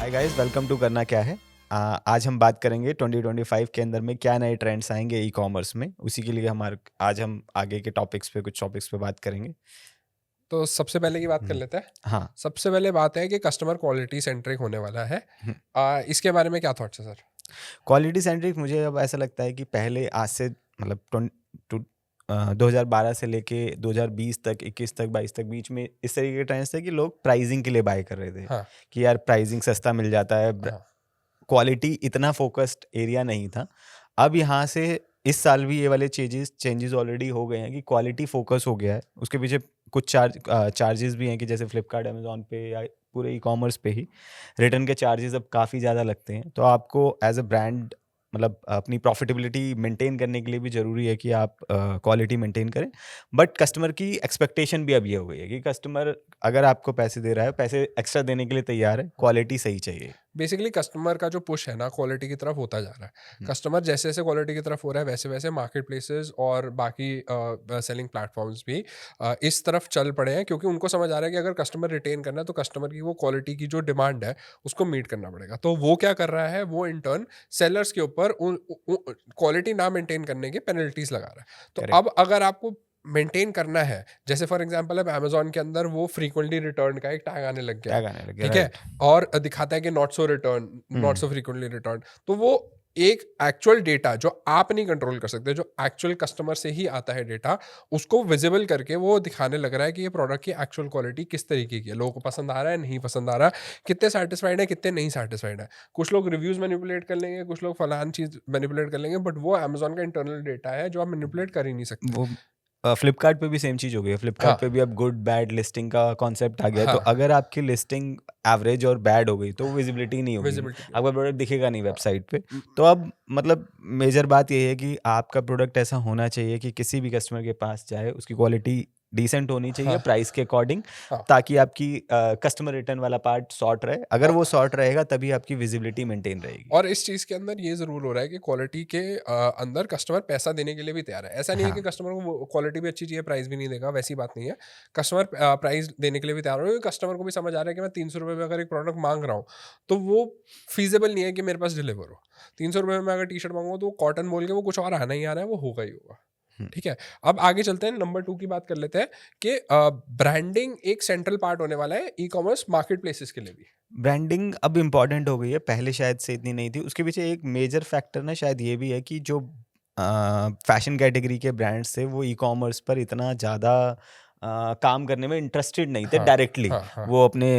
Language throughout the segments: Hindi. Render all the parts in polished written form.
हाय गाइस, वेलकम टू करना क्या है। आज हम बात करेंगे 2025 के अंदर में क्या नए ट्रेंड्स आएंगे ई कॉमर्स में। उसी के लिए आज हम आगे के कुछ टॉपिक्स पे बात करेंगे। तो सबसे पहले की बात कर हम्म, लेते हैं। हाँ। सबसे पहले बात है कि कस्टमर क्वालिटी सेंट्रिक होने वाला है। इसके बारे में क्या थॉट्स है सर? क्वालिटी सेंट्रिक मुझे अब ऐसा लगता है कि पहले आज से मतलब 2012 से लेके 2020 तक, 21 तक, 22 तक बीच में इस तरीके के ट्रेंड्स थे कि लोग प्राइसिंग के लिए बाय कर रहे थे हाँ, कि यार प्राइसिंग सस्ता मिल जाता है। हाँ, क्वालिटी इतना फोकस्ड एरिया नहीं था। अब यहाँ से इस साल भी ये वाले चेंजेस ऑलरेडी हो गए हैं कि क्वालिटी फोकस हो गया है। उसके पीछे कुछ चार्जेस भी हैं कि जैसे फ्लिपकार्ट, अमेज़न पे या पूरे ई-कॉमर्स पे ही रिटर्न के चार्जेस अब काफ़ी ज़्यादा लगते हैं। तो आपको एज़ अ ब्रांड मतलब अपनी प्रॉफिटेबिलिटी मेंटेन करने के लिए भी ज़रूरी है कि आप क्वालिटी मेंटेन करें। बट कस्टमर की एक्सपेक्टेशन भी अब ये हो गई है कि कस्टमर अगर आपको पैसे दे रहा है, पैसे एक्स्ट्रा देने के लिए तैयार है, हाँ। क्वालिटी सही चाहिए। बेसिकली कस्टमर का जो पुश है ना क्वालिटी की तरफ होता जा रहा है। हुँ। कस्टमर जैसे जैसे क्वालिटी की तरफ हो रहा है वैसे वैसे मार्केट प्लेसेस और बाकी सेलिंग प्लेटफॉर्म्स भी इस तरफ चल पड़े हैं, क्योंकि उनको समझ आ रहा है कि अगर कस्टमर रिटेन करना है तो कस्टमर की वो क्वालिटी की जो डिमांड है उसको मीट करना पड़ेगा। तो वो क्या कर रहा है, वो इन टर्न सेलर्स के ऊपर क्वालिटी ना मेंटेन करने की पेनल्टीज लगा रहा है। तो करेक्ट। अब अगर आपको मेंटेन करना है, जैसे फॉर एग्जांपल अब अमेजोन के अंदर वो फ्रीक्वेंटली रिटर्न का एक टैग आने लग गया है। टैग आने लगे, ठीक है। राइट। और दिखाता है कि not so return, not hmm, so frequently return. तो वो एक एक्चुअल डेटा जो आप नहीं कंट्रोल कर सकते, जो एक्चुअल कस्टमर से ही आता है डेटा, उसको विजिबल करके वो दिखाने लग रहा है कि ये प्रोडक्ट की एक्चुअल क्वालिटी किस तरीके की है, लोगों को पसंद आ रहा है, नहीं पसंद आ रहा है, कितने सेटिस्फाइड है, कितने नहीं सेटिस्फाइड है। कुछ लोग रिव्यूज मैनिपुलेट कर लेंगे, कुछ लोग फलान चीज मैनिपुलेट कर लेंगे, बट वो अमेजोन का इंटरनल डेटा है जो आप मैनिपुलेट कर ही नहीं सकते। वो फ्लिपकार्ट पे भी सेम चीज़ हो गई है। फ्लिपकार्ट हाँ, पे भी अब गुड बैड लिस्टिंग का कॉन्सेप्ट आ गया है। तो हाँ, अगर आपकी लिस्टिंग एवरेज और बैड हो गई तो विजिबिलिटी नहीं होगी, विजिबिलिटी नहीं आपका होगी। प्रोडक्ट दिखेगा नहीं हाँ, वेबसाइट पे। म- तो अब मतलब मेजर बात ये है कि आपका प्रोडक्ट ऐसा होना चाहिए कि किसी भी कस्टमर के पास जाए उसकी क्वालिटी डिसेंट होनी चाहिए हाँ, प्राइस के अकॉर्डिंग, हाँ, ताकि आपकी कस्टमर रिटर्न वाला पार्ट सॉर्ट रहे। अगर वो हाँ। सॉर्ट रहेगा तभी आपकी विजिबिलिटी मेंटेन रहेगी। और इस चीज़ के अंदर ये ज़रूर हो रहा है कि क्वालिटी के अंदर कस्टमर पैसा देने के लिए भी तैयार है। ऐसा नहीं है कि हाँ, कस्टमर को वो क्वालिटी भी अच्छी चाहिए, प्राइस भी नहीं देगा, वैसी बात नहीं है। कस्टमर प्राइस देने के लिए भी तैयार हो, क्योंकि कस्टमर को भी समझ आ रहा है कि मैं ₹300 में अगर एक प्रोडक्ट माँग रहा हूँ, तो वो फ़ीज़िबल नहीं है कि मेरे पास डिलीवर हो। ₹300 में मैं अगर टी-शर्ट माँगूँगा तो वो कॉटन बोल के वो कुछ और आना ही आना है, वो होगा ही होगा। हुँ। ठीक है? अब आगे चलते हैं, नंबर 2 की बात कर लेते हैं कि ब्रांडिंग एक सेंट्रल पार्ट होने वाला है ई-कॉमर्स मार्केट प्लेसेस के लिए भी। ब्रांडिंग अब इम्पोर्टेंट हो गई है, पहले शायद से इतनी नहीं थी। उसके पीछे एक मेजर फैक्टर ना शायद ये भी है कि जो फैशन कैटेगरी के ब्रांड्स थे वो ई-कॉमर्स पर इतना ज़्यादा काम करने में इंटरेस्टेड नहीं थे हाँ, डायरेक्टली। हाँ, हाँ। वो अपने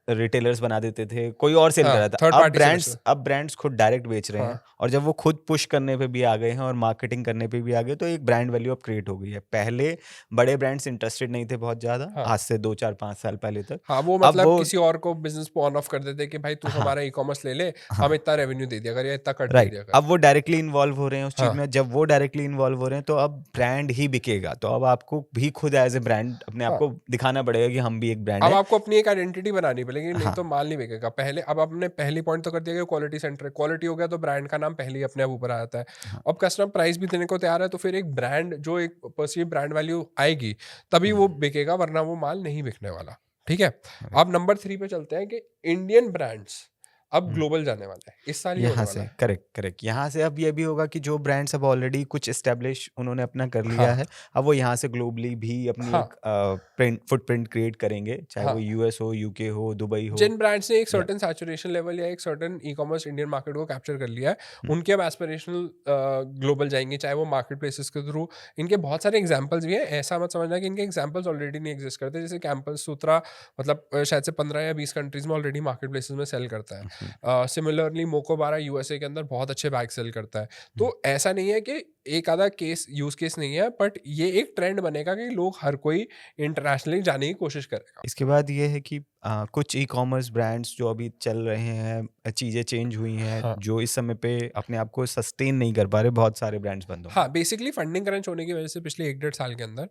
रिटेलर्स बना देते थे, कोई और सेल कर हाँ, रहा था। थर्ड पार्टी से बेचते। अब ब्रांड्स खुद डायरेक्ट बेच रहे हाँ, हैं और जब वो खुद पुश करने पे भी आ गए हैं और मार्केटिंग करने पे भी आ गए, तो एक ब्रांड वैल्यू अब क्रिएट हो गई है। पहले बड़े ब्रांड्स इंटरेस्टेड नहीं थे बहुत ज़्यादा, हाँ। आज से 2, 4, 5 साल पहले तक। हाँ, वो अब मतलब वो किसी और को बिज़नेस को ऑन ऑफ कर देते कि भाई तू हाँ, हमारा ई-कॉमर्स ले ले, हम हाँ। इतना रेवेन्यू दे दिया कर या इतना कट दे राइट, दिया कर। अब वो डायरेक्टली इन्वॉल्व हो रहे हैं उस चीज़ हाँ, में। जब वो डायरेक्टली इन्वॉल्व हो रहे हैं तो अब ब्रांड ही बिकेगा। तो अब आपको भी खुद एज़ अ ब्रांड अपने आप हाँ। को दिखाना पड़ेगा कि हम भी एक ब्रांड अब है। आपको अपनी एक आइडेंटिटी बनानी पड़ेगी, नहीं हाँ, तो माल नहीं बिकेगा। पहले अब आपने पहली पॉइंट तो कर दिया कि क्वालिटी सेंटर है, क्वालिटी हो गया तो ब्रांड का नाम पहले ही अपने आप ऊपर आ जाता है। हाँ। अब कस्टमर प्राइस भी देने को तैयार है, तो फिर एक ब्रांड जो एक पर्सीव ब्रांड वैल्यू आएगी, तभी हुँ, वो बिकेगा, वरना वो माल नहीं बिकने वाला। ठीक है? करेक्ट। अब नंबर 3 पे चलते हैं कि इंडियन ब्रांड्स अब हुँ। ग्लोबल जाने वाले हैं। इस साल ये होने यहाँ वाला से है। Correct, correct. यहाँ से अब ये भी होगा कि जो ब्रांड्स अब ऑलरेडी कुछ एस्टेब्लिश उन्होंने अपना कर लिया हाँ, है, अब वो यहाँ से ग्लोबली भी अपनी हाँ, एक प्रिंट फुटप्रिंट क्रिएट करेंगे, चाहे वो हाँ। यूएस हो, यूके हो, दुबई हो। जिन ब्रांड्स ने एक या सर्टेन सैचुरेशन लेवल या एक सर्टेन ई-कॉमर्स इंडियन मार्केट को कैप्चर कर लिया है, हुँ, उनके अब एस्पिरेशनल ग्लोबल जाएँगे, चाहे वो मार्केट प्लेसेस के थ्रू। इनके बहुत सारे एग्जांपल्स भी हैं, ऐसा मत समझना कि इनके एग्जांपल्स ऑलरेडी नहीं एग्जिस्ट करते। जैसे कैंपस सूत्रा, मतलब शायद से 15 या 20 कंट्रीज़ में ऑलरेडी मार्केट प्लेसेस में सेल करता है। हुँ, सिमिलरली मोकोबारा यूएसए के अंदर बहुत अच्छे बैग सेल करता है। हुँ। तो ऐसा नहीं है कि एक आधा केस यूज़ केस नहीं है, बट ये एक ट्रेंड बनेगा कि लोग हर कोई इंटरनेशनली जाने की कोशिश करेगा। इसके बाद ये है कि कुछ ई-कॉमर्स ब्रांड्स जो अभी चल रहे हैं, चीज़ें चेंज हुई हैं, हाँ। जो इस समय पे अपने आप को सस्टेन नहीं कर पा रहे, बहुत सारे ब्रांड्स बंद होंगे। हाँ, बेसिकली फंडिंग क्रंच होने की वजह से पिछले 1 डेढ़ साल के अंदर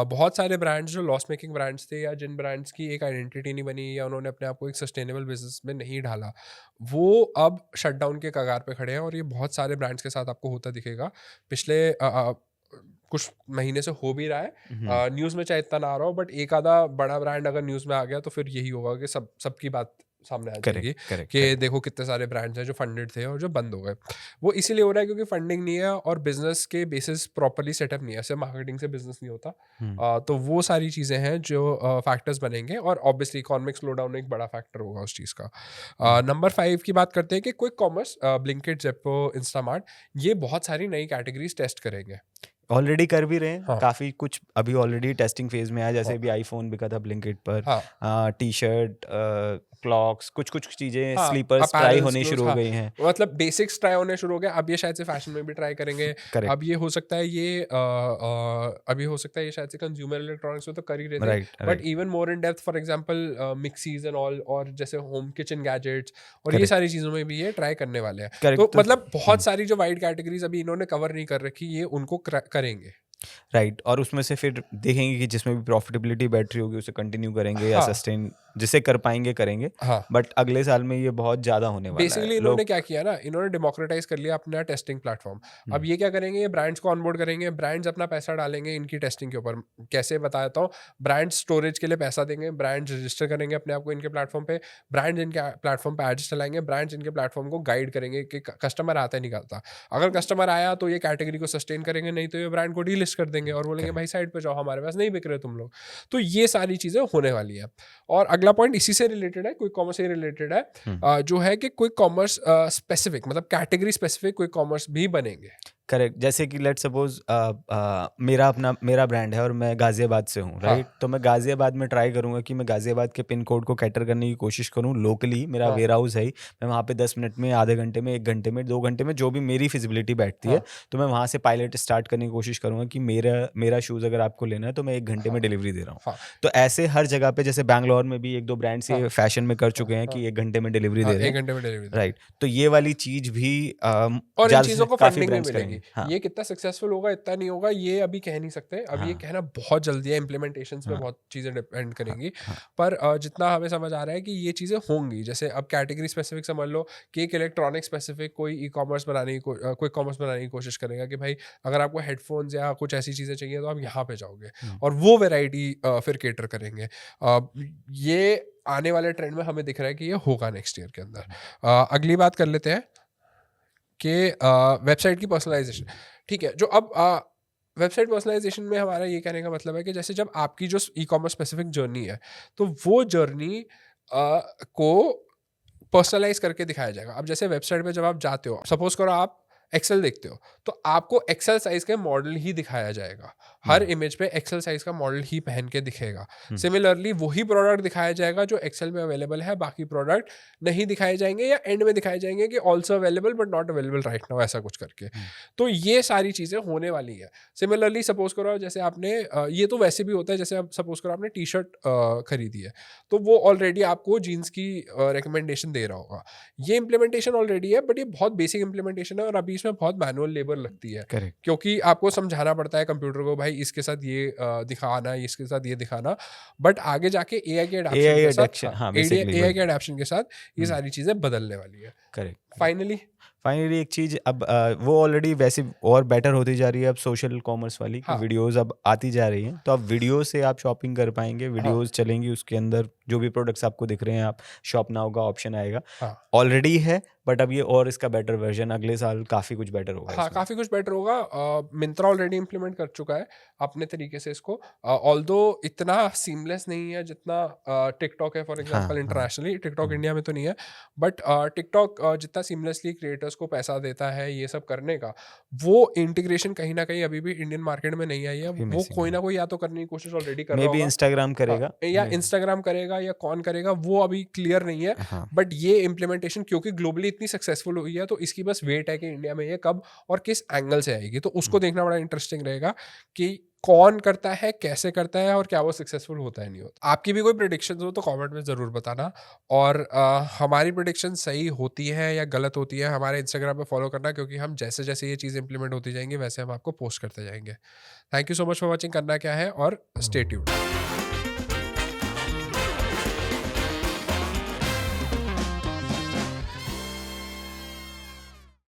बहुत सारे ब्रांड्स जो लॉस मेकिंग ब्रांड्स थे, या जिन ब्रांड्स की एक आइडेंटिटी नहीं बनी, या उन्होंने अपने आप को एक सस्टेनेबल बिज़नेस में नहीं ढाला, वो अब शटडाउन के कगार पे खड़े हैं, और ये बहुत सारे ब्रांड्स के साथ आपको होता दिखेगा। पिछले कुछ महीने से हो भी रहा है। हुँ, न्यूज़ में चाहे इतना ना आ रहा हो, बट एक आधा बड़ा ब्रांड अगर न्यूज़ में आ गया तो फिर यही होगा कि सबकी बात सामने आ जाएगी करेक्ट करेक्ट कि करेक्ट देखो कितने सारे ब्रांड्स हैं जो फंडेड थे और जो बंद हो गए। वो इसीलिए हो रहा है क्योंकि फंडिंग नहीं है और बिजनेस के बेसिस प्रॉपरली सेटअप नहीं है, सिर्फ मार्केटिंग से बिजनेस नहीं होता। तो वो सारी चीज़ें हैं जो फैक्टर्स बनेंगे और ऑब्वियसली इकोनॉमिक स्लो डाउन एक बड़ा फैक्टर होगा उस चीज़ का। नंबर 5 की बात करते हैं कि quick commerce, Blinkit, Zepto, Instamart, ये बहुत सारी नई कैटेगरीज टेस्ट करेंगे। ऑलरेडी कर भी रहे हैं हाँ काफ़ी कुछ, अभी ऑलरेडी टेस्टिंग फेज में है, जैसे हाँ भी आईफोन बिका था ब्लिंकिट पर, हाँ टी शर्ट, क्लॉक्स, कुछ कुछ चीज़ें, हाँ, स्लीपर्स ट्राई अपैरल्स, होनी क्लोथ्स, शुरू हो हाँ, गई हैं। मतलब बेसिक्स ट्राई होने शुरू हो गए। अब ये शायद से फैशन में भी ट्राई करेंगे। करेक्ट, अब ये हो सकता है ये अभी हो सकता है ये शायद से कंज्यूमर इलेक्ट्रॉनिक्स में तो कर ही रहे थे, right but right even more in depth, for example mixies and all, और जैसे होम किचन गैजेट्स और ये करेक्ट सारी चीज़ों में भी ये ट्राई करने वाले हैं। करेक्ट तो तो मतलब बहुत सारी जो वाइड कैटेगरीज अभी इन्होंने कवर नहीं कर रखी, ये उनको करेंगे। राइट, और उसमें से फिर देखेंगे कि जिसमें भी प्रॉफिटेबिलिटी बैटरी होगी उसे कंटिन्यू करेंगे या हाँ सस्टेन जिसे कर पाएंगे करेंगे। हाँ, बट अगले साल में ये बहुत ज़्यादा होने वाला है बेसिकली इन्होंने लोग। क्या किया ना, इन्होंने डेमोक्रेटाइज कर लिया अपना टेस्टिंग प्लेटफॉर्म। अब हम्म, ये क्या करेंगे, ये ब्रांड्स को ऑनबोर्ड करेंगे, ब्रांड्स अपना पैसा डालेंगे इनकी टेस्टिंग के ऊपर। कैसे बताता हूँ, ब्रांड्स स्टोरेज के लिए पैसा देंगे, ब्रांड्स रजिस्टर करेंगे अपने आप को इनके प्लेटफॉर्म पे, ब्रांड्स इनके प्लेटफॉर्म पे एड्स चलाएंगे, ब्रांड्स इनके प्लेटफॉर्म को गाइड करेंगे कि कस्टमर आता है निकलता। अगर कस्टमर आया तो ये कैटेगरी को सस्टेन करेंगे, नहीं तो ये ब्रांड को डीलिस्ट कर देंगे और बोलेंगे करेक्ट भाई साइड पे जाओ, हमारे पास नहीं बिक रहे तुम लोग। तो ये सारी चीज़ें होने वाली है। और अगला पॉइंट इसी से रिलेटेड है, क्विक कॉमर्स से रिलेटेड है, जो है कि क्विक कॉमर्स स्पेसिफिक, मतलब कैटेगरी स्पेसिफिक क्विक कॉमर्स भी बनेंगे। करेक्ट, जैसे कि लेट सपोज मेरा ब्रांड है और मैं गाजियाबाद से हूँ, हाँ राइट? तो मैं गाजियाबाद में ट्राई करूंगा कि मैं गाजियाबाद के पिन कोड को कैटर करने की कोशिश करूँ लोकली। मेरा हाँ वेयर हाउस है ही, मैं वहाँ पे 10 मिनट में, आधे घंटे में, 1 घंटे में, 2 घंटे में, जो भी मेरी फिजिबिलिटी बैठती है, हाँ तो मैं वहाँ से पायलट स्टार्ट करने की कोशिश करूंगा कि मेरा शूज़ अगर आपको लेना है तो मैं 1 घंटे में हाँ डिलीवरी दे रहा हूँ। हाँ तो ऐसे हर जगह पे, जैसे बैंगलोर में भी 1-2 ब्रांड्स हाँ ये फैशन में कर हाँ चुके हैं हाँ कि 1 घंटे में डिलीवरी हाँ, दे रहे एक हैं, घंटे में डिलीवरी देंगे। राइट? तो ये वाली चीज़ भी और इन ज़्यादा चीज़ों से को काफ़ी फंडिंग भी ब्रांड्स मिलेगी। करेंगे। हाँ, ये कितना सक्सेसफुल होगा, इतना नहीं होगा, ये अभी कह नहीं सकते। अब ये हाँ, कहना बहुत जल्दी है, इम्प्लीमेंटेशंस पे हाँ, बहुत चीज़ें डिपेंड हाँ, करेंगी। हाँ, पर जितना हमें समझ आ रहा है कि ये चीज़ें होंगी। जैसे अब कैटेगरी स्पेसिफिक समझ लो कि एक इलेक्ट्रॉनिक स्पेसिफिक कोई ई कॉमर्स बनाने की क्विक कॉमर्स बनाने की कोशिश करेगा कि भाई अगर आपको हेडफोन्स या कुछ ऐसी चीज़ें चाहिए तो आप यहाँ पे जाओगे हुँ, और वो वेराइटी फिर केटर करेंगे। ये आने वाले ट्रेंड में हमें दिख रहा है कि ये होगा नेक्स्ट ईयर के अंदर। हुँ, अगली बात कर लेते हैं कि वेबसाइट की पर्सनलाइजेशन। ठीक है, जो अब वेबसाइट पर्सनलाइजेशन में हमारा ये कहने का मतलब है कि जैसे जब आपकी जो ई कॉमर्स स्पेसिफिक जर्नी है, तो वो जर्नी को पर्सनलाइज करके दिखाया जाएगा। अब जैसे वेबसाइट पे जब आप जाते हो, सपोज करो आप एक्सेल देखते हो, तो आपको एक्सेल साइज का मॉडल ही दिखाया जाएगा। हर हुँ, इमेज पे एक्सेल साइज का मॉडल ही पहन के दिखेगा। हुँ, सिमिलरली वही प्रोडक्ट दिखाया जाएगा जो एक्सेल में अवेलेबल है, बाकी प्रोडक्ट नहीं दिखाए जाएंगे या एंड में दिखाए जाएंगे कि also available but not available right now, ऐसा कुछ करके। हुँ, तो ये सारी चीज़ें होने वाली है। सिमिलरली सपोज करो जैसे आपने ये तो वैसे भी होता है, जैसे अब सपोज करो आपने टी शर्ट खरीदी है, तो वो ऑलरेडी आपको जीन्स की रिकमेंडेशन दे रहा होगा। ये इम्प्लीमेंटेशन ऑलरेडी है, बट ये बहुत बेसिक इम्प्लीमेंटेशन है और अभी इसमें बहुत मैनुअल लेबर लगती है, करेक्ट, क्योंकि आपको समझाना पड़ता है कंप्यूटर को, भाई इसके साथ ये दिखाना, इसके साथ ये दिखाना। बट आगे जाके एआई के एडेप्शन एआई के साथ, एडक्शन, हाँ, हाँ, बेसिकली एआई वही। के एडेप्शन के साथ ये हुँ, सारी चीज़ें बदलने वाली है। Correct, correct. फाइनली फाइनली एक चीज़ अब वो ऑलरेडी वैसे और बेटर होती जा रही है अब सोशल कॉमर्स वाली, कि हाँ वीडियोज़ अब आती जा रही हैं, तो अब वीडियो से आप शॉपिंग कर पाएँगे, हाँ वीडियोज़ चलेंगी उसके अंदर, जो भी प्रोडक्ट्स आपको दिख रहे हैं, आप शॉप नाउ का ऑप्शन आएगा। हाँ ऑलरेडी है, बट अब ये और इसका बेटर वर्ज़न अगले साल काफ़ी कुछ बेटर होगा हाँ, इसमें। काफ़ी कुछ बेटर होगा। मिंत्रा ऑलरेडी इम्प्लीमेंट कर चुका है अपने तरीके से इसको। ऑल्दो इतना सीमलेस नहीं है जितना टिकटॉक है फॉर हाँ, एग्जांपल हाँ। इंटरनेशनली। टिकटॉक हुँ, इंडिया में तो नहीं है, बट टिकटॉक जितना सीमलेसली क्रिएटर्स को पैसा देता है ये सब करने का, वो इंटीग्रेशन कहीं ना कहीं अभी भी इंडियन मार्केट में नहीं आई है। काफ़ी वो मिसिंग कोई है। ना कोई या तो करने की कोशिश ऑलरेडी कर रहा मेबी होगा, इंस्टाग्राम हाँ, करेगा। या मे इंस्टाग्राम करेगा या कौन करेगा, वो अभी क्लियर नहीं है। हाँ, बट ये इम्प्लीमेंटेशन क्योंकि ग्लोबली इतनी सक्सेसफुल हुई है, तो इसकी बस वेट है कि इंडिया में ये कब और किस एंगल से आएगी। तो उसको हुँ, देखना बड़ा इंटरेस्टिंग रहेगा कि कौन करता है, कैसे करता है और क्या वो सक्सेसफुल होता है नहीं होता। आपकी भी कोई प्रेडिक्शंस हो तो कमेंट में ज़रूर बताना। और हमारी प्रेडिक्शन सही होती है या गलत होती है, हमारे इंस्टाग्राम पे फॉलो करना, क्योंकि हम जैसे जैसे ये चीज़ इंप्लीमेंट होती जाएंगी वैसे हम आपको पोस्ट करते जाएंगे। Thank you so much for watching. करना क्या है और स्टे ट्यून्ड।